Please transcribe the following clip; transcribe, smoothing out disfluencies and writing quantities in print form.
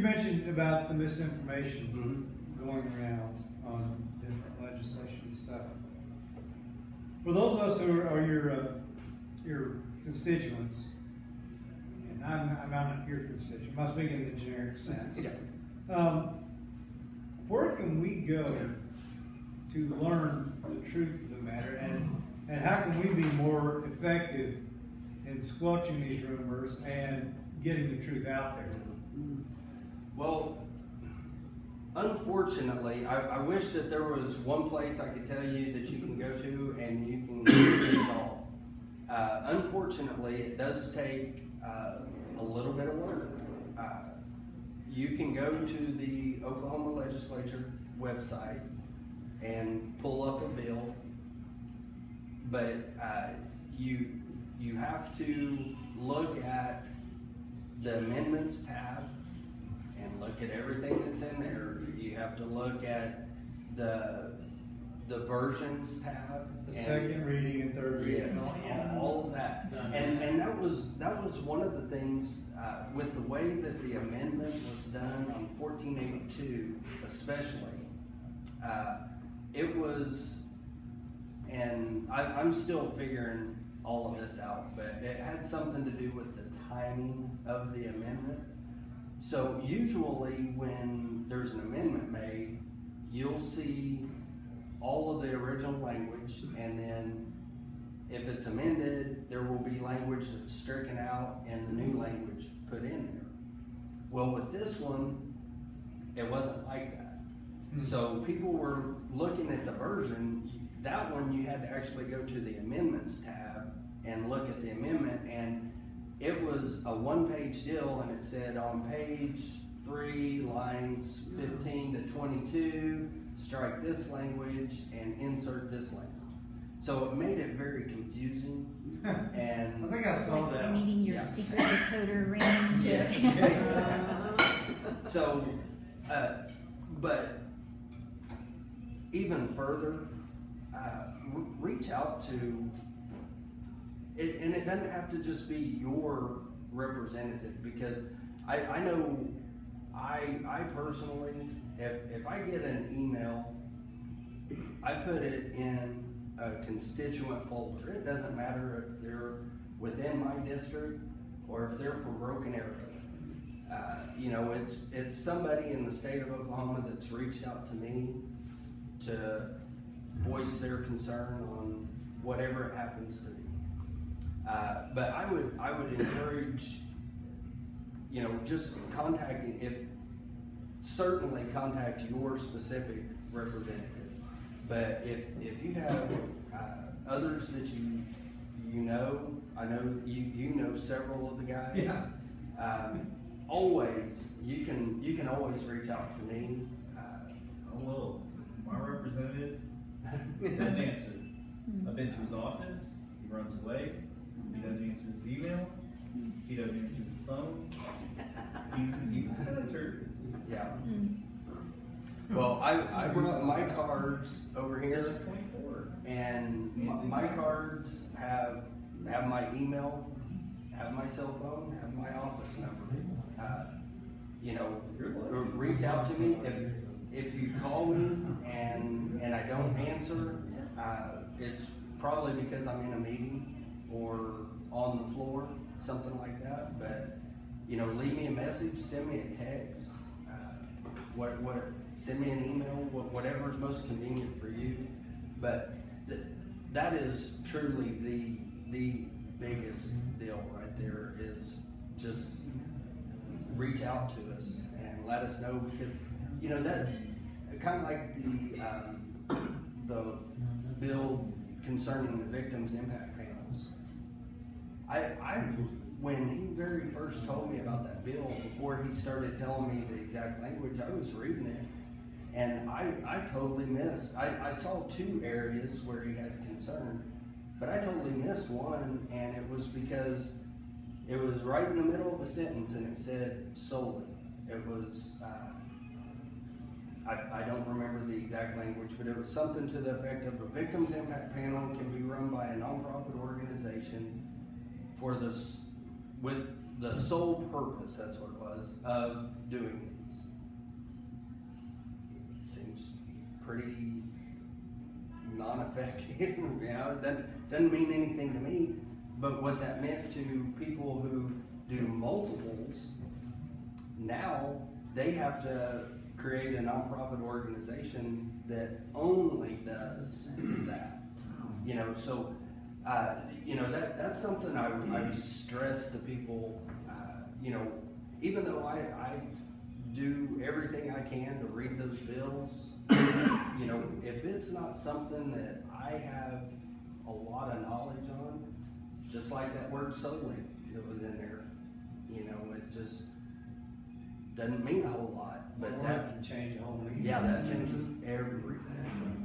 mentioned about the misinformation going around on different legislation and stuff. For those of us who are your constituents, and I'm not your constituent, I'm speaking in the generic sense. Yeah. Where can we go to learn the truth of the matter, and how can we be more effective in squelching these rumors and getting the truth out there? Well, unfortunately, I wish that there was one place I could tell you that you can go to and you can get it all. Unfortunately, it does take a little bit of work. You can go to the Oklahoma Legislature website and pull up a bill, but you have to look at the amendments tab and look at everything that's in there. You have to look at the versions tab, The second reading and third reading. Yes, all of that. And that was one of the things with the way that the amendment was done on 1482, especially. It was, and I'm still figuring all of this out, but it had something to do with the timing of the amendment. So usually when there's an amendment made, you'll see all of the original language, and then if it's amended, there will be language that's stricken out and the new language put in there. Well, with this one, it wasn't like that. So people were looking at the version. That one you had to actually go to the amendments tab and look at the amendment, and it was a one-page deal, and it said on page 3, lines 15 to 22, strike this language and insert this language. So it made it very confusing. And I think I saw like that. needing your secret decoder ring to Exactly. So, but even further, reach out to it, and it doesn't have to just be your representative, because I know I personally, if I get an email, I put it in a constituent folder. It doesn't matter if they're within my district or if they're from Broken Arrow. You know, it's somebody in the state of Oklahoma that's reached out to me to voice their concern on whatever it happens to be. But I would encourage, you know, just certainly contact your specific representative. But if you have others that you know, I know you know several of the guys. Yeah. Always, you can always reach out to me. Well, my representative doesn't answer. I've been to his office. He runs away. He doesn't answer his email. He doesn't answer his phone. He's a senator. Yeah. Well, I brought my cards over here, District 24. and my cards have my email, have my cell phone, have my office number. You know, reach out to me if you call me and I don't answer. It's probably because I'm in a meeting or on the floor, something like that. But you know, leave me a message, send me a text, send me an email, whatever is most convenient for you. But that is truly the biggest deal right there, is just reach out to us and let us know, because you know that kind of like the bill concerning the victims impact panels. When he very first told me about that bill, before he started telling me the exact language, I was reading it, and I totally missed. I saw two areas where he had concern, but I totally missed one, and it was because it was right in the middle of a sentence, and it said solely. It was, I don't remember the exact language, but it was something to the effect of: a victims impact panel can be run by a nonprofit organization with the sole purpose, that's what it was, of doing these. Seems pretty non-effective, you know, it doesn't mean anything to me, but what that meant to people who do multiples, now they have to create a nonprofit organization that only does that. You know, so, you know, that's something I stress to people, you know, even though I do everything I can to read those bills, you know, if it's not something that I have a lot of knowledge on, just like that word solely that was in there, you know, it just doesn't mean a whole lot, but that can change a whole meeting. yeah, that changes everything.